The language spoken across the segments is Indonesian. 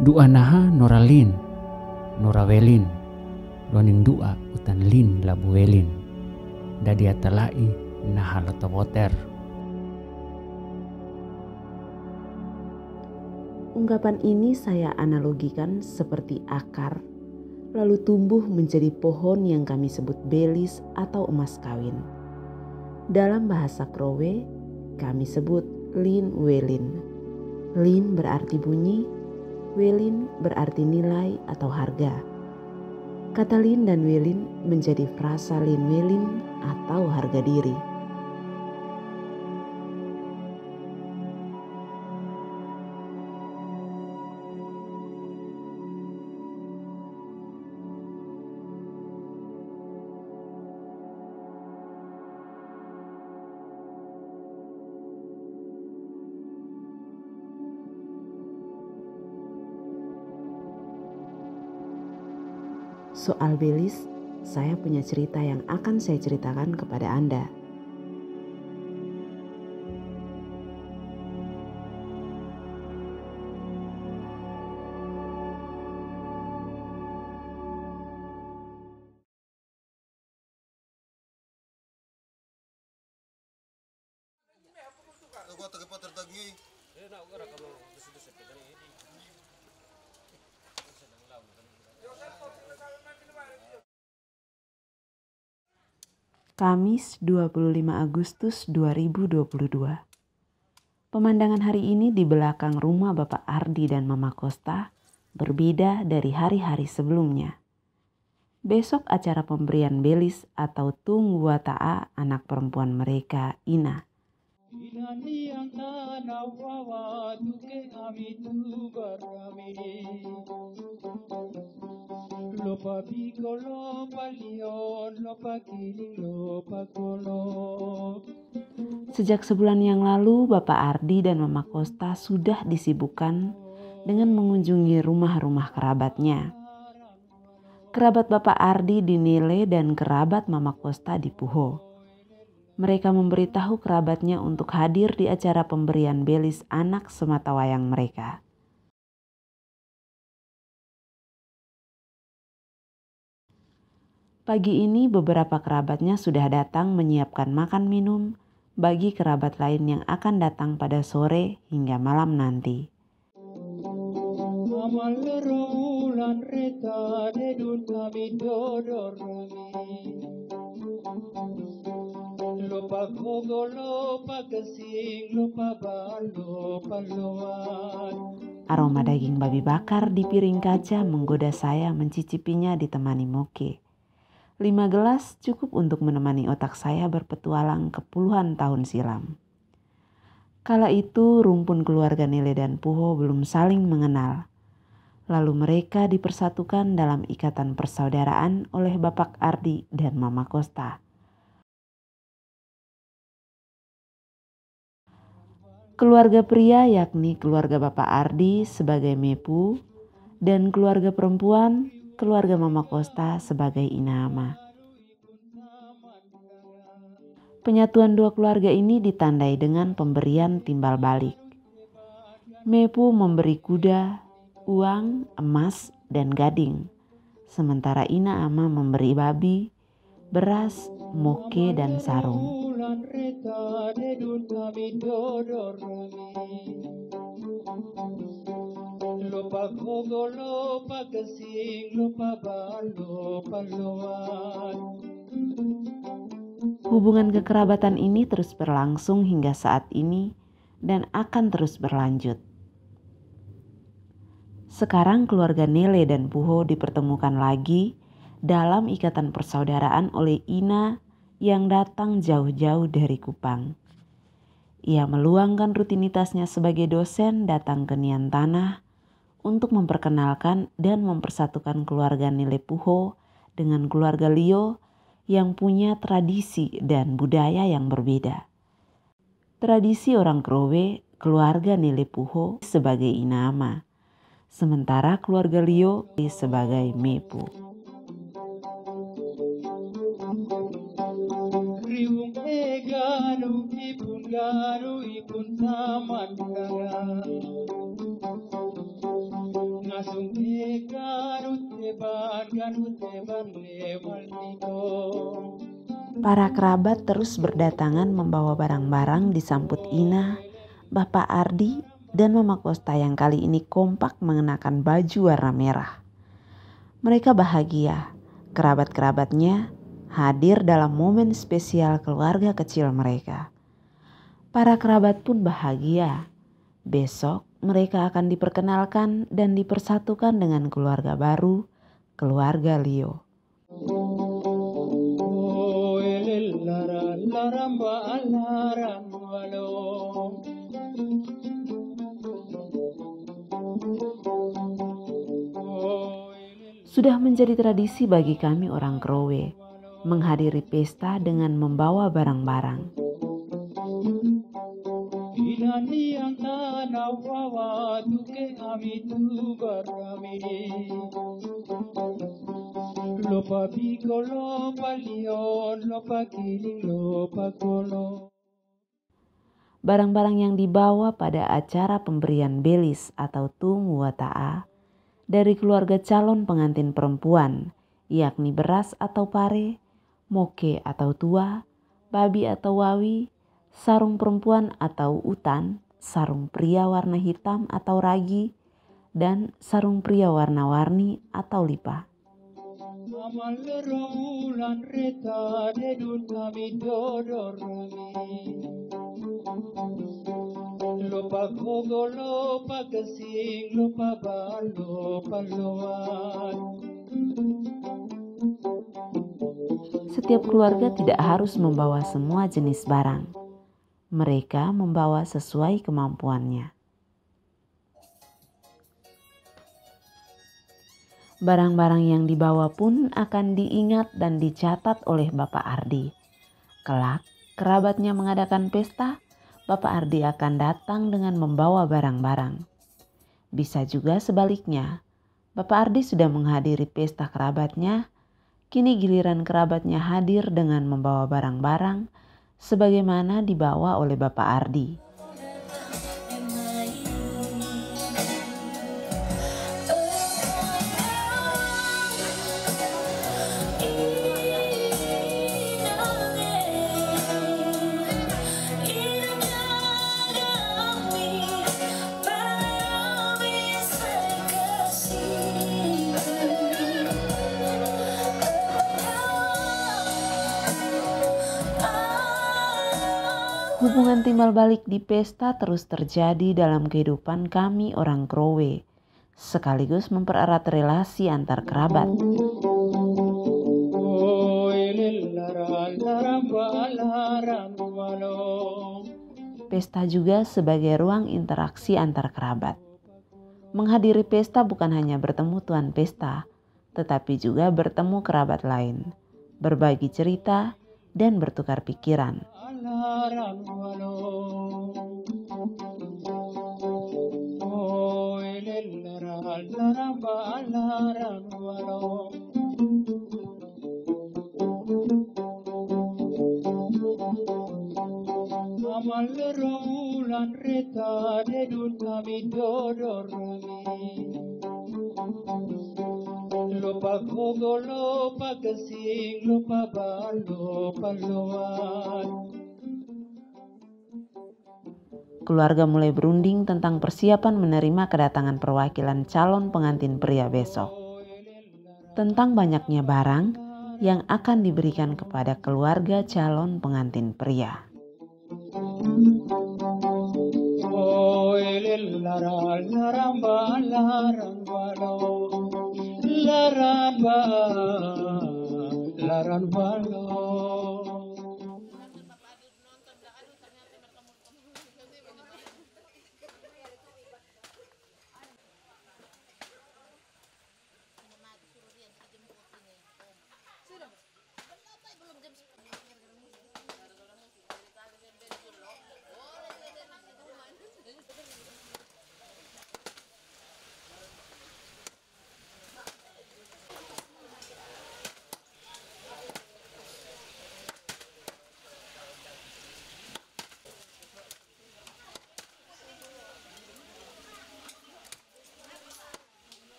Dua naha noralin, norawelin, loning dua utan lin labuelin, dadia talai naha lotowoter. Ungkapan ini saya analogikan seperti akar, lalu tumbuh menjadi pohon yang kami sebut belis atau emas kawin. Dalam bahasa Krowe, kami sebut lin welin. Lin berarti bunyi, welin berarti nilai atau harga. Kata lin dan welin menjadi frasa lin welin atau harga diri. Soal belis, saya punya cerita yang akan saya ceritakan kepada Anda. Kamis 25 Agustus 2022. Pemandangan hari ini di belakang rumah Bapak Ardi dan Mama Kosta berbeda dari hari-hari sebelumnya. Besok acara pemberian belis atau tung wata'a anak perempuan mereka, Ina. Sejak sebulan yang lalu, Bapak Ardi dan Mama Kosta sudah disibukkan dengan mengunjungi rumah-rumah kerabatnya. Kerabat Bapak Ardi di Nile dan kerabat Mama Kosta di Puho. Mereka memberitahu kerabatnya untuk hadir di acara pemberian belis anak sematawayang mereka. Pagi ini beberapa kerabatnya sudah datang menyiapkan makan minum bagi kerabat lain yang akan datang pada sore hingga malam nanti. Aroma daging babi bakar di piring kaca menggoda saya mencicipinya ditemani moke. 5 gelas cukup untuk menemani otak saya berpetualang ke puluhan tahun silam. Kala itu rumpun keluarga Nile dan Puho belum saling mengenal. Lalu mereka dipersatukan dalam ikatan persaudaraan oleh Bapak Ardi dan Mama Kosta. Keluarga pria yakni keluarga Bapak Ardi sebagai Mepu dan keluarga perempuan keluarga Mama Kosta sebagai Inama. Penyatuan dua keluarga ini ditandai dengan pemberian timbal balik. Mepu memberi kuda, uang, emas, dan gading. Sementara Ina Ama memberi babi, beras, moke, dan sarung. Hubungan kekerabatan ini terus berlangsung hingga saat ini dan akan terus berlanjut. Sekarang keluarga Nile dan Puho dipertemukan lagi dalam ikatan persaudaraan oleh Ina yang datang jauh-jauh dari Kupang. Ia meluangkan rutinitasnya sebagai dosen datang ke Nian Tanah untuk memperkenalkan dan mempersatukan keluarga Nile Puho dengan keluarga Lio yang punya tradisi dan budaya yang berbeda. Tradisi orang Krowe, keluarga Nile Puho sebagai Inama, sementara keluarga Lio sebagai Mepu. Para kerabat terus berdatangan membawa barang-barang disambut Ina, Bapak Ardi, dan Mama Kosta yang kali ini kompak mengenakan baju warna merah. Mereka bahagia, kerabat-kerabatnya hadir dalam momen spesial keluarga kecil mereka. Para kerabat pun bahagia. Besok mereka akan diperkenalkan dan dipersatukan dengan keluarga baru, keluarga Leo. Sudah menjadi tradisi bagi kami orang Krowe menghadiri pesta dengan membawa barang-barang. Barang-barang yang dibawa pada acara pemberian belis atau tumu wata'a dari keluarga calon pengantin perempuan, yakni beras atau pare, moke atau tua, babi atau wawi, sarung perempuan atau utan, sarung pria warna hitam atau ragi, dan sarung pria warna-warni atau lipa. Setiap keluarga tidak harus membawa semua jenis barang. Mereka membawa sesuai kemampuannya. Barang-barang yang dibawa pun akan diingat dan dicatat oleh Bapak Ardi. Kelak, kerabatnya mengadakan pesta, Bapak Ardi akan datang dengan membawa barang-barang. Bisa juga sebaliknya, Bapak Ardi sudah menghadiri pesta kerabatnya, kini giliran kerabatnya hadir dengan membawa barang-barang sebagaimana dibawa oleh Bapak Ardi. Hubungan timbal balik di pesta terus terjadi dalam kehidupan kami orang Krowe, sekaligus mempererat relasi antar kerabat. Pesta juga sebagai ruang interaksi antar kerabat. Menghadiri pesta bukan hanya bertemu tuan pesta, tetapi juga bertemu kerabat lain, berbagi cerita, dan bertukar pikiran. Keluarga mulai berunding tentang persiapan menerima kedatangan perwakilan calon pengantin pria besok. Tentang banyaknya barang yang akan diberikan kepada keluarga calon pengantin pria.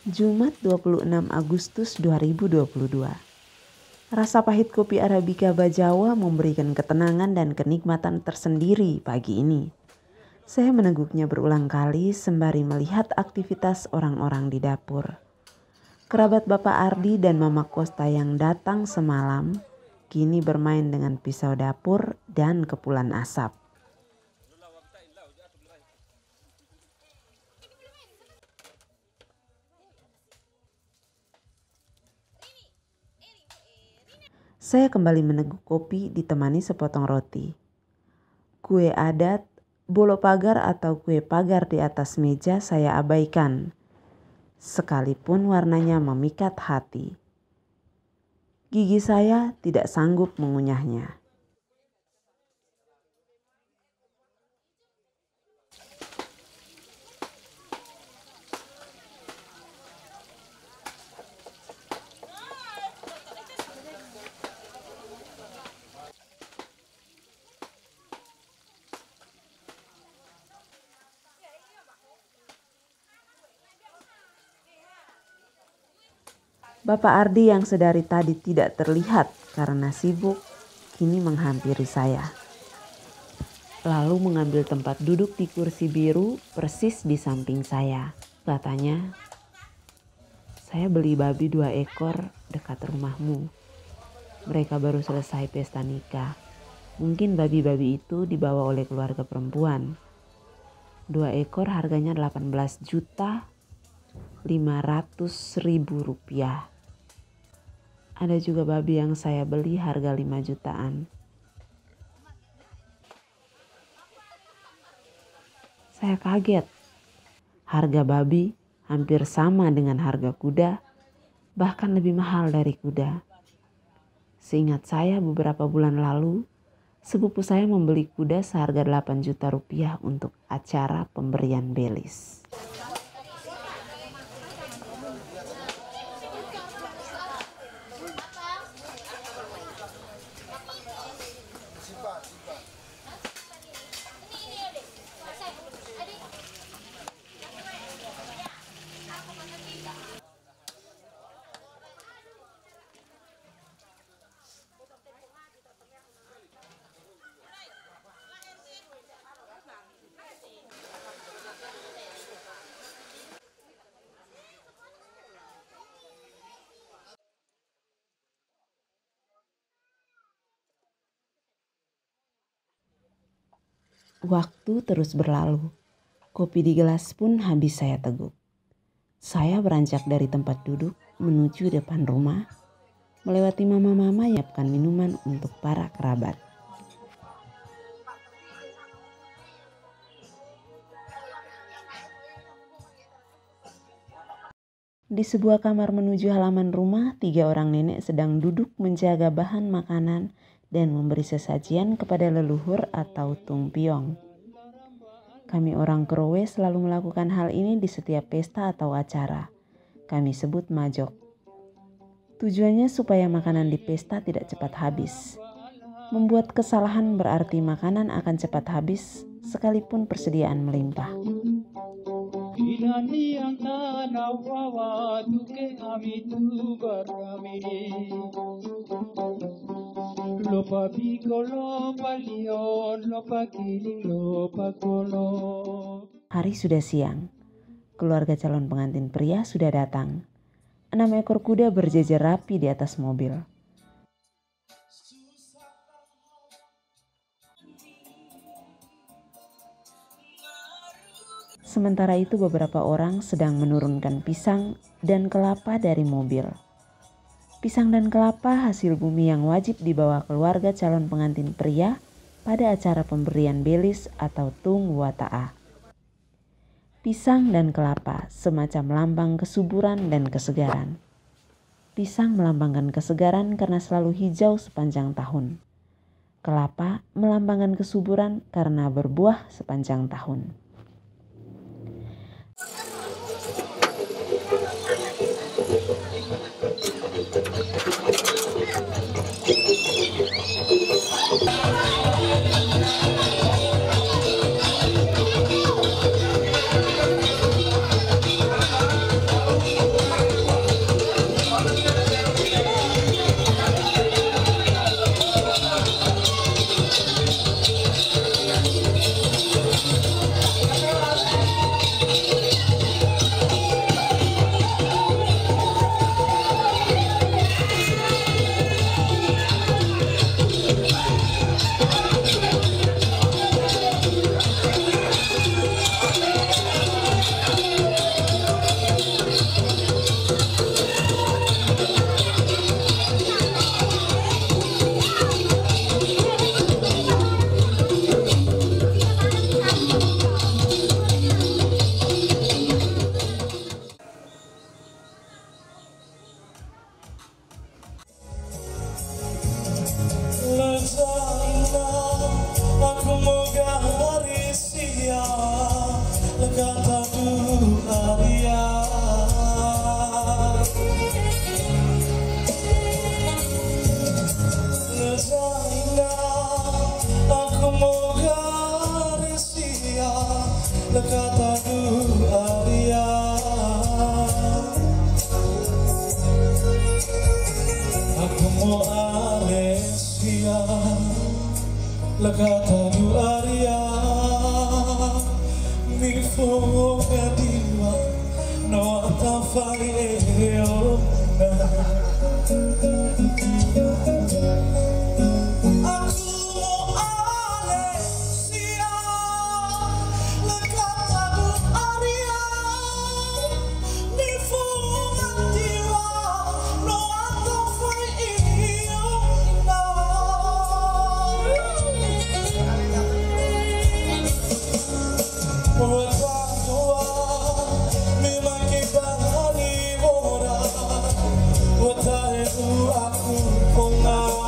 Jumat 26 Agustus 2022. Rasa pahit kopi Arabica Bajawa memberikan ketenangan dan kenikmatan tersendiri pagi ini. Saya meneguknya berulang kali sembari melihat aktivitas orang-orang di dapur. Kerabat Bapak Ardi dan Mama Kosta yang datang semalam kini bermain dengan pisau dapur dan kepulan asap. Saya kembali meneguk kopi ditemani sepotong roti. Kue adat, bolo pagar atau kue pagar di atas meja saya abaikan. Sekalipun warnanya memikat hati. Gigi saya tidak sanggup mengunyahnya. Bapak Ardi yang sedari tadi tidak terlihat karena sibuk, kini menghampiri saya. Lalu mengambil tempat duduk di kursi biru persis di samping saya. Katanya, "Saya beli babi 2 ekor dekat rumahmu. Mereka baru selesai pesta nikah. Mungkin babi-babi itu dibawa oleh keluarga perempuan. 2 ekor harganya 18.500.000 rupiah. Ada juga babi yang saya beli harga 5 jutaan. Saya kaget. Harga babi hampir sama dengan harga kuda, bahkan lebih mahal dari kuda. Seingat saya beberapa bulan lalu, sepupu saya membeli kuda seharga 8 juta rupiah untuk acara pemberian belis. Waktu terus berlalu. Kopi di gelas pun habis saya teguk. Saya beranjak dari tempat duduk menuju depan rumah, melewati mama-mama yang menyiapkan minuman untuk para kerabat. Di sebuah kamar menuju halaman rumah, 3 orang nenek sedang duduk menjaga bahan makanan dan memberi sesajian kepada leluhur atau tumpiong. Kami orang Krowe selalu melakukan hal ini di setiap pesta atau acara. Kami sebut majok. Tujuannya supaya makanan di pesta tidak cepat habis. Membuat kesalahan berarti makanan akan cepat habis sekalipun persediaan melimpah. Hari sudah siang. Keluarga calon pengantin pria sudah datang. 6 ekor kuda berjejer rapi di atas mobil. Sementara itu beberapa orang sedang menurunkan pisang dan kelapa dari mobil. Pisang dan kelapa hasil bumi yang wajib dibawa keluarga calon pengantin pria pada acara pemberian belis atau tung wata'a. Pisang dan kelapa semacam lambang kesuburan dan kesegaran. Pisang melambangkan kesegaran karena selalu hijau sepanjang tahun. Kelapa melambangkan kesuburan karena berbuah sepanjang tahun. mo Alesia, lagata du aria, mi fu diwa, no atafari eo na.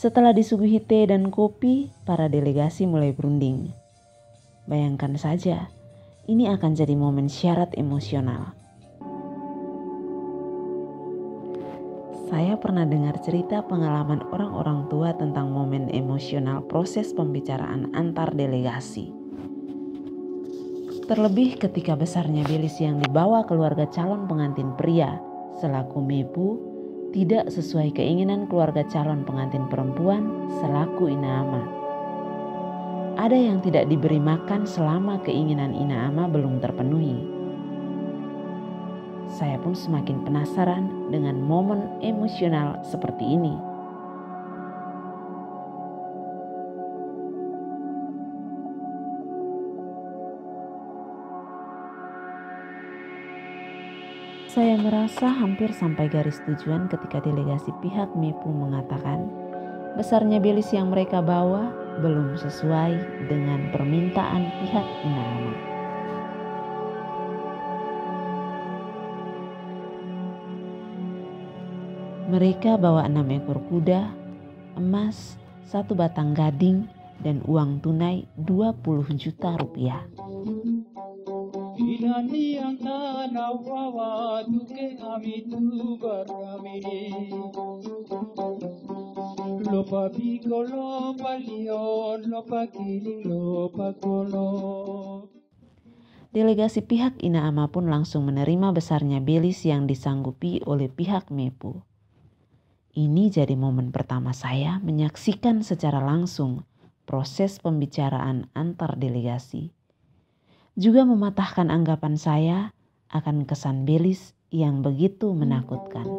Setelah disuguhi teh dan kopi, para delegasi mulai berunding. Bayangkan saja, ini akan jadi momen syarat emosional. Saya pernah dengar cerita pengalaman orang-orang tua tentang momen emosional proses pembicaraan antar delegasi. Terlebih ketika besarnya belis yang dibawa keluarga calon pengantin pria selaku mepu tidak sesuai keinginan keluarga calon pengantin perempuan selaku inaama. Ada yang tidak diberi makan selama keinginan inaama belum terpenuhi. Saya pun semakin penasaran dengan momen emosional seperti ini. Saya merasa hampir sampai garis tujuan ketika delegasi pihak mepu mengatakan besarnya belis yang mereka bawa belum sesuai dengan permintaan pihak inaama. Mereka bawa 6 ekor kuda, emas, 1 batang gading, dan uang tunai 20 juta rupiah. Delegasi pihak inaama pun langsung menerima besarnya belis yang disanggupi oleh pihak mepu. Ini jadi momen pertama saya menyaksikan secara langsung proses pembicaraan antar delegasi. Juga mematahkan anggapan saya akan kesan belis yang begitu menakutkan.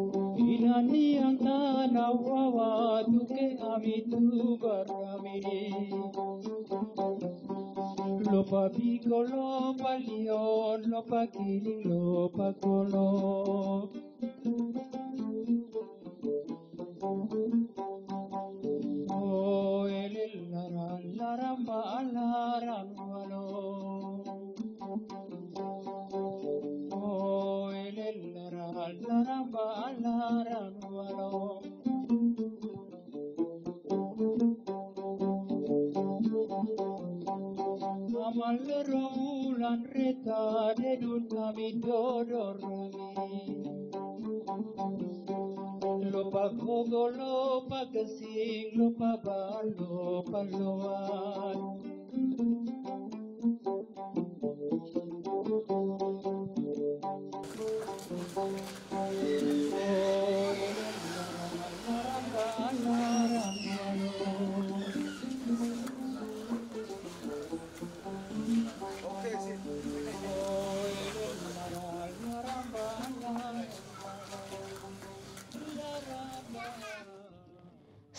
Lupa gogo, lupa gesing, lupa balo, paloan.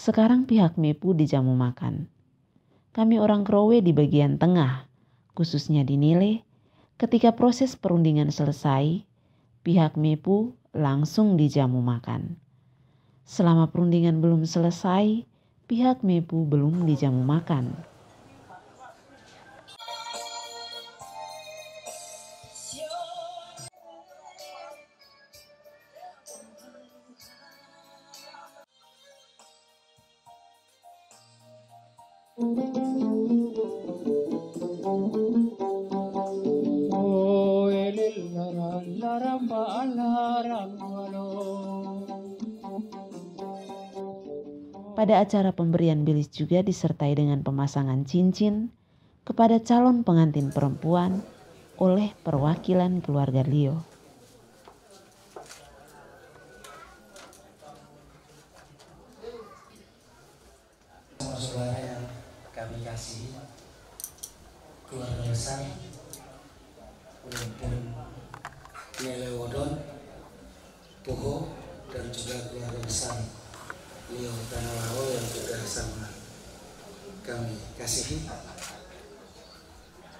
Sekarang pihak Mepu dijamu makan. Kami orang Krowe di bagian tengah, khususnya di Nele. Ketika proses perundingan selesai, pihak Mepu langsung dijamu makan. Selama perundingan belum selesai, pihak Mepu belum dijamu makan. Pada acara pemberian bilis juga disertai dengan pemasangan cincin kepada calon pengantin perempuan oleh perwakilan keluarga Leo. Saudara yang kami kasih, keluarga besar Rumpun Nelewodon, Puho, dan juga keluarga besar Leo Tanalawo yang juga sama kami kasihi.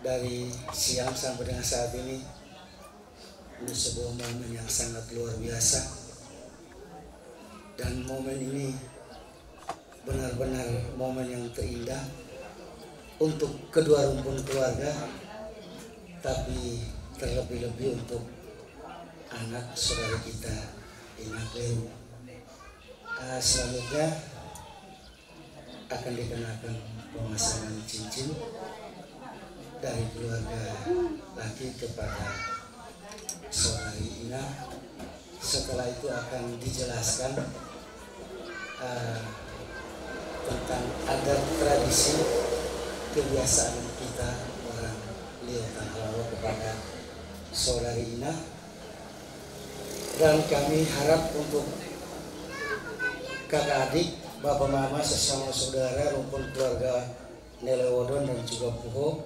Dari siang sampai dengan saat ini sebuah momen yang sangat luar biasa, dan momen ini benar-benar momen yang terindah untuk kedua rumpun keluarga, tapi terlebih-lebih untuk anak saudara kita Ina Kleru. Selanjutnya akan dikenakan pemasangan cincin dari keluarga laki kepada saudari Ina. Setelah itu akan dijelaskan tentang adat tradisi kebiasaan kita orang Leo Tanalawo kepada saudari Ina, dan kami harap untuk kakak adik, bapak mama, sesama saudara rumpun keluarga Nelewodon dan juga Puho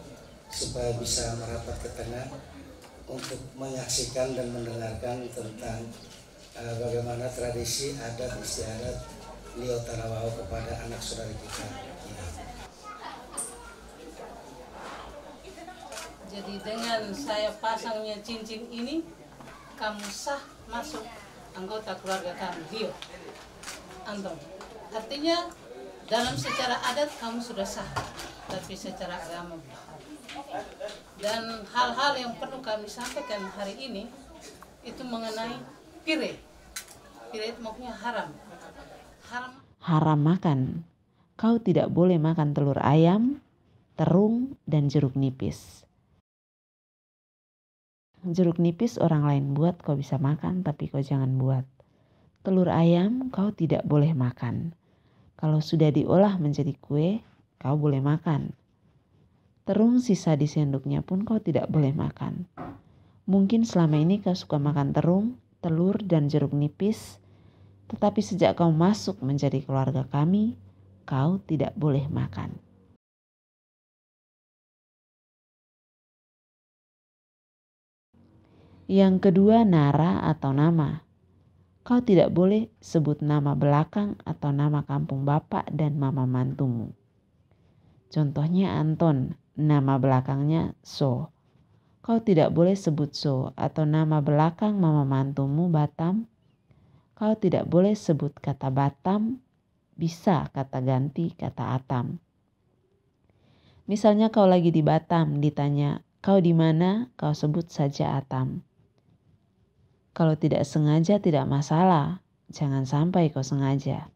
supaya bisa merapat ke tengah untuk menyaksikan dan mendengarkan tentang bagaimana tradisi adat istiadat Leo Tanalawo kepada anak saudara kita. Jadi dengan saya pasangnya cincin ini, kamu sah masuk anggota keluarga kami, Leo Anton. Artinya dalam secara adat kamu sudah sah, tapi secara agama belum. Dan hal-hal yang perlu kami sampaikan hari ini itu mengenai pire. Pire itu maksudnya haram. Haram makan. Kau tidak boleh makan telur ayam, terung, dan jeruk nipis. Jeruk nipis orang lain buat, kau bisa makan, tapi kau jangan buat. Telur ayam kau tidak boleh makan. Kalau sudah diolah menjadi kue, kau boleh makan. Terung sisa di sendoknya pun kau tidak boleh makan. Mungkin selama ini kau suka makan terung, telur, dan jeruk nipis, tetapi sejak kau masuk menjadi keluarga kami, kau tidak boleh makan. Yang kedua, nara atau nama. Kau tidak boleh sebut nama belakang atau nama kampung bapak dan mama mantumu. Contohnya Anton, nama belakangnya So. Kau tidak boleh sebut So, atau nama belakang mama mantumu Batam. Kau tidak boleh sebut kata Batam, bisa kata ganti kata Atam. Misalnya kau lagi di Batam, ditanya, kau di mana? Kau sebut saja Atam. Kalau tidak sengaja tidak masalah, jangan sampai kau sengaja.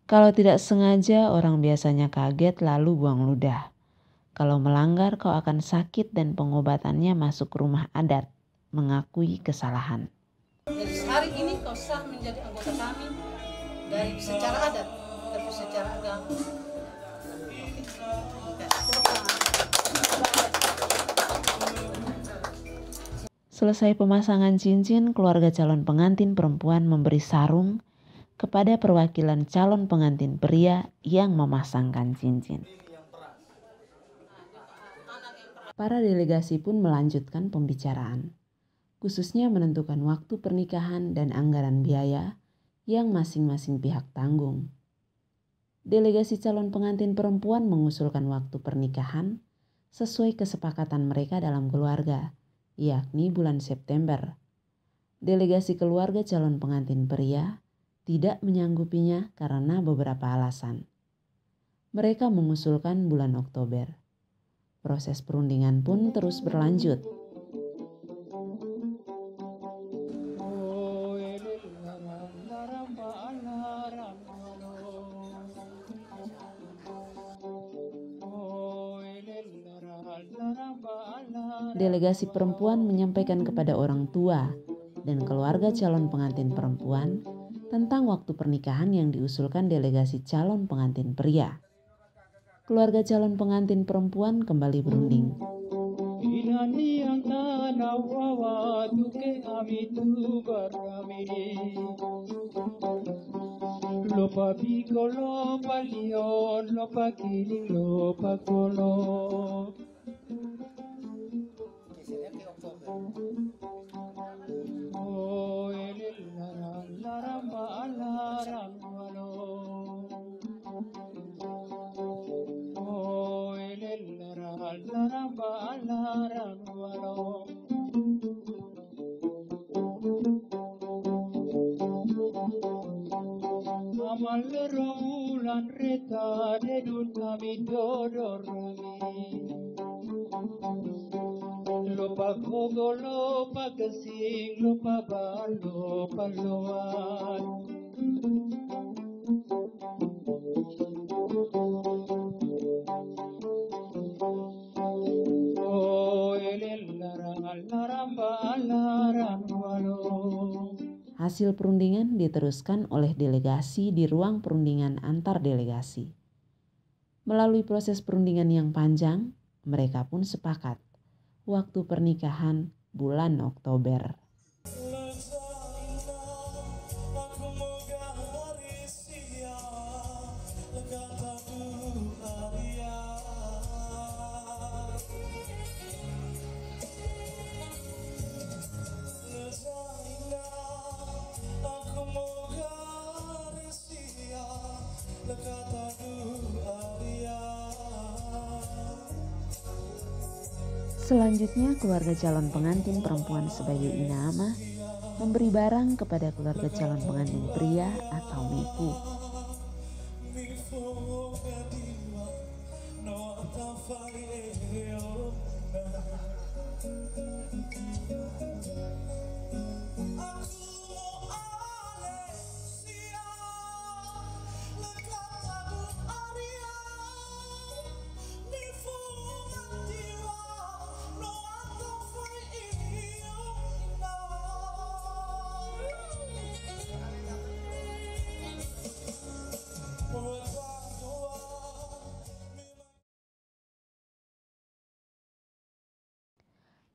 Kalau tidak sengaja orang biasanya kaget lalu buang ludah. Kalau melanggar kau akan sakit dan pengobatannya masuk rumah adat, mengakui kesalahan. Jadi hari ini kau sah menjadi anggota kami dari secara adat, tapi secara agama. Selesai pemasangan cincin, keluarga calon pengantin perempuan memberi sarung kepada perwakilan calon pengantin pria yang memasangkan cincin. Para delegasi pun melanjutkan pembicaraan, khususnya menentukan waktu pernikahan dan anggaran biaya yang masing-masing pihak tanggung. Delegasi calon pengantin perempuan mengusulkan waktu pernikahan sesuai kesepakatan mereka dalam keluarga, yakni bulan September. Delegasi keluarga calon pengantin pria tidak menyanggupinya karena beberapa alasan. Mereka mengusulkan bulan Oktober. Proses perundingan pun terus berlanjut. Delegasi perempuan menyampaikan kepada orang tua dan keluarga calon pengantin perempuan tentang waktu pernikahan yang diusulkan delegasi calon pengantin pria. Keluarga calon pengantin perempuan kembali berunding. Lopa pico, lopa lion, lopa kiling, lopa kolo. Oh, laramba alaran walo. Oh, laramba alaran walo. Amal raulan reta dedun kami dodorami. Lopa kogo, lopa kesing, lopa balo, paloan. Oh, laramba alaran walo. Hasil perundingan diteruskan oleh delegasi di ruang perundingan antar delegasi. Melalui proses perundingan yang panjang, mereka pun sepakat waktu pernikahan bulan Oktober. Selanjutnya, keluarga calon pengantin perempuan sebagai inama memberi barang kepada keluarga calon pengantin pria atau mepu.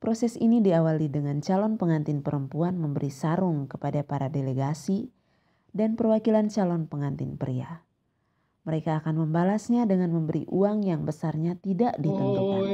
Proses ini diawali dengan calon pengantin perempuan memberi sarung kepada para delegasi dan perwakilan calon pengantin pria. Mereka akan membalasnya dengan memberi uang yang besarnya tidak ditentukan.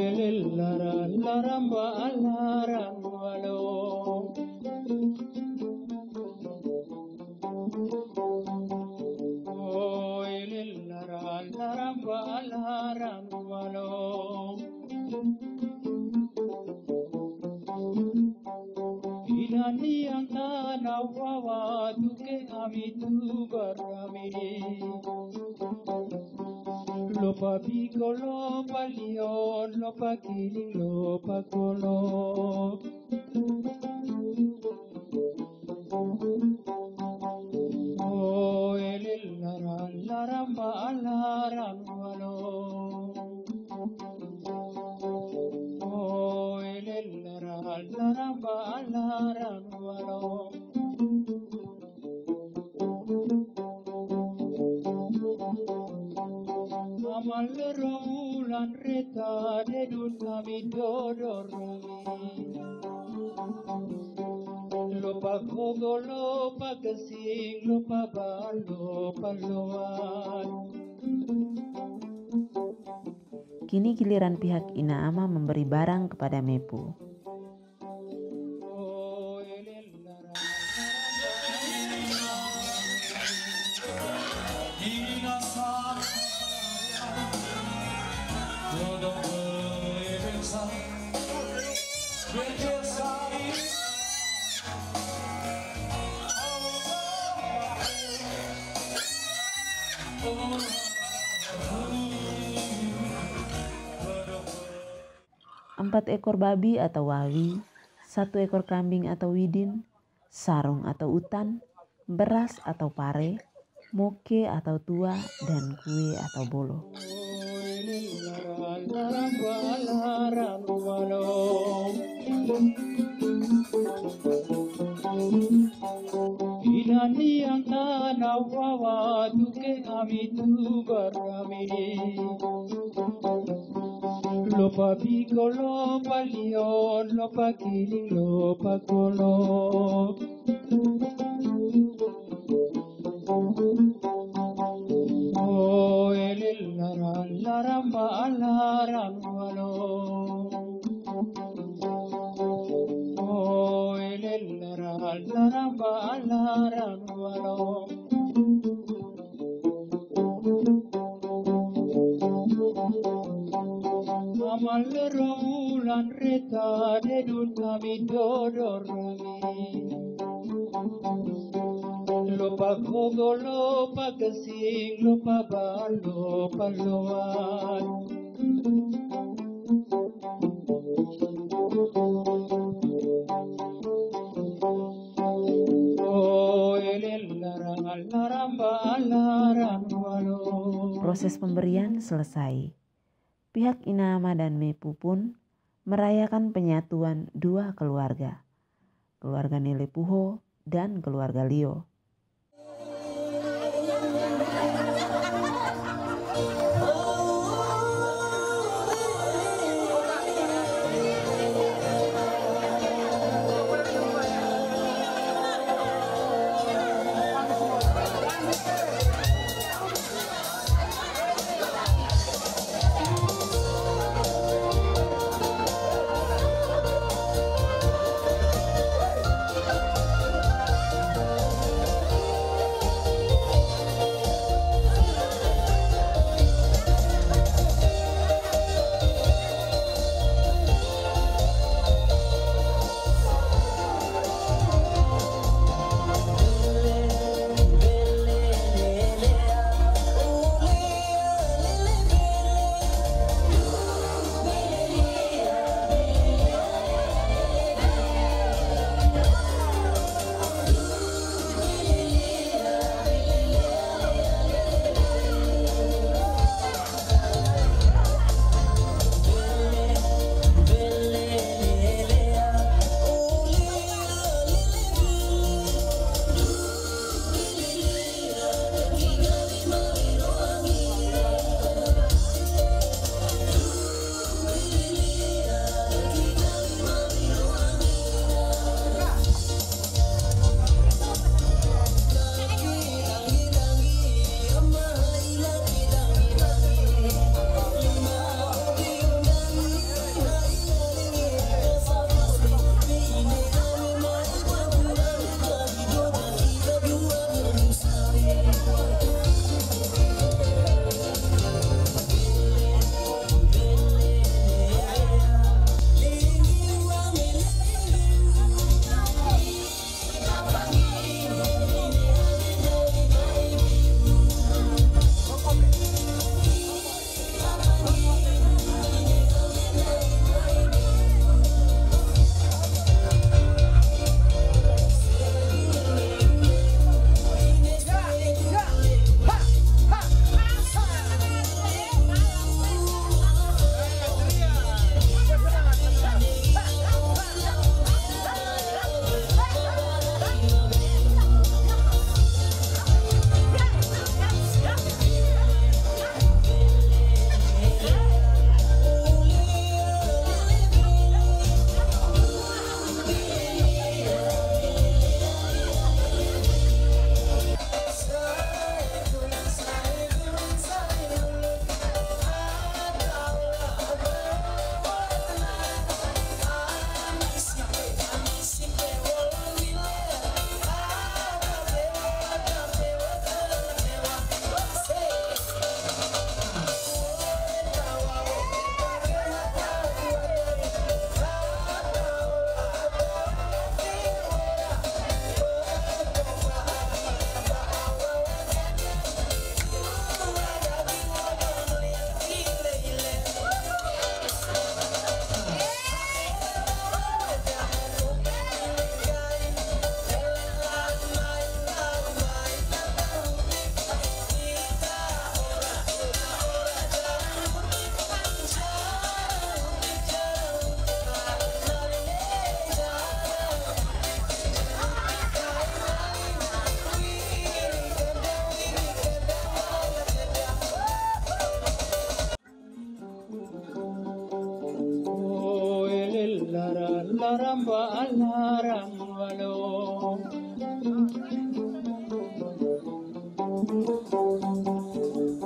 Inani ang tanawawa tuke ami tu barami. Lopa pico, lopa lion, lopa kiling, lopa kolo. Oh, laramba alaran walo. Oh, laramba alaran walo. Amal raulan reta dedun kami dodorami. Lopa kogo, lopa kesing, lopa balo, paloan. Kini giliran pihak Inaama memberi barang kepada Mepu. Inasan 4 ekor babi atau wawi, 1 ekor kambing atau widin, sarung atau utan, beras atau pare, moke atau tua, dan kue atau bolo. Inani ang tanawawa duke amitu barami Lopa pico, lopa lion, lopa kiling, lopa kolo Oh elil laran laran ba laran walo Oh elil laran laran ba laran walo Amal romulan reta dedun kami dodorami Lopa kogo, lopa kesing, lopa balo, paloan Oh elel larang larang ba larang walo. Proses pemberian selesai. Pihak Inama dan Mepu pun merayakan penyatuan dua keluarga, keluarga Nele Puho dan keluarga Lio. laramba alarang walong.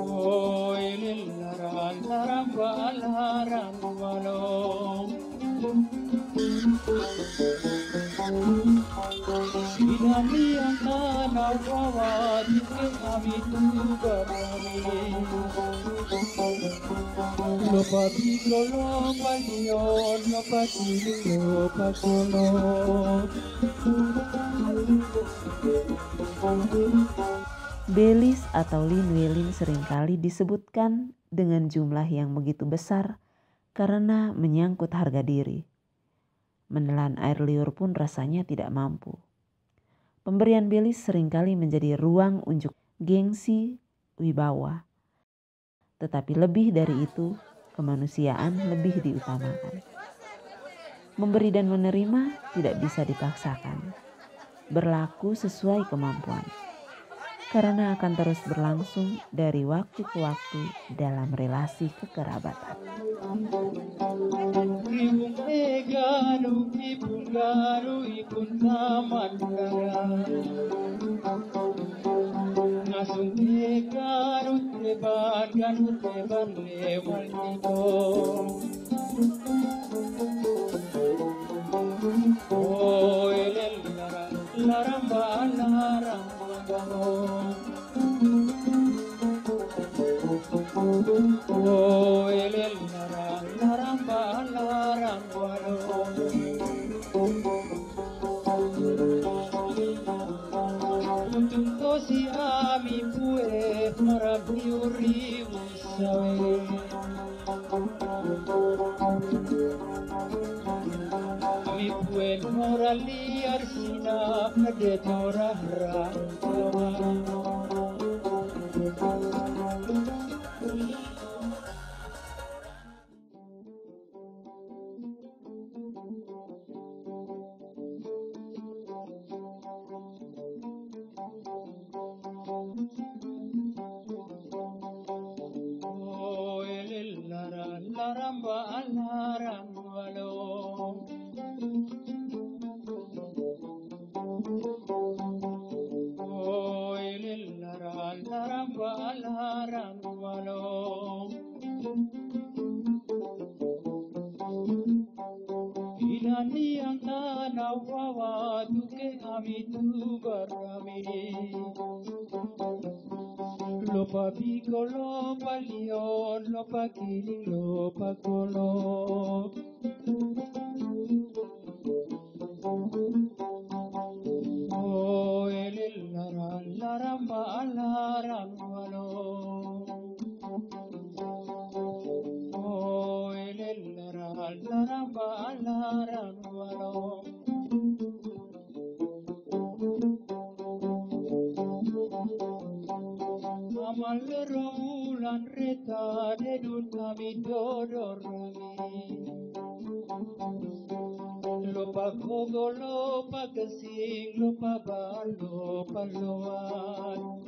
Oy laramba alarang walong. Inani ang nanawawa dike kami tugarami. Lupa bigolo palion, lupa tiling, lupa kulo. Belis atau linwelin seringkali disebutkan dengan jumlah yang begitu besar karena menyangkut harga diri. Menelan air liur pun rasanya tidak mampu. Pemberian belis seringkali menjadi ruang unjuk gengsi, wibawa. Tetapi lebih dari itu, kemanusiaan lebih diutamakan. Memberi dan menerima tidak bisa dipaksakan. Berlaku sesuai kemampuan. Karena akan terus berlangsung dari waktu ke waktu dalam relasi kekerabatan. Ibung egaru, ibung garu, ibung taman gara. Ngasung egaru, teban garu, teban lewat nito. Oh elel laramba laramba. Oh elel laramba laramba. Untung si ami pue marabiuri usawe. Ami pue morali arsina kadetora rantawa. Laramba alarang walong. Oh laramba alarang walong. Inani ang nanawawa duke kami tugarami. Lopa bigolo palion, lopa kiling, lopa kulo. Oh elel laramba alarang walong. Oh elel laramba alarang walong. Amal raulan reta dedun kami dodorami. Lopa kogo, lopa kesing, lopa bal, lopa loan.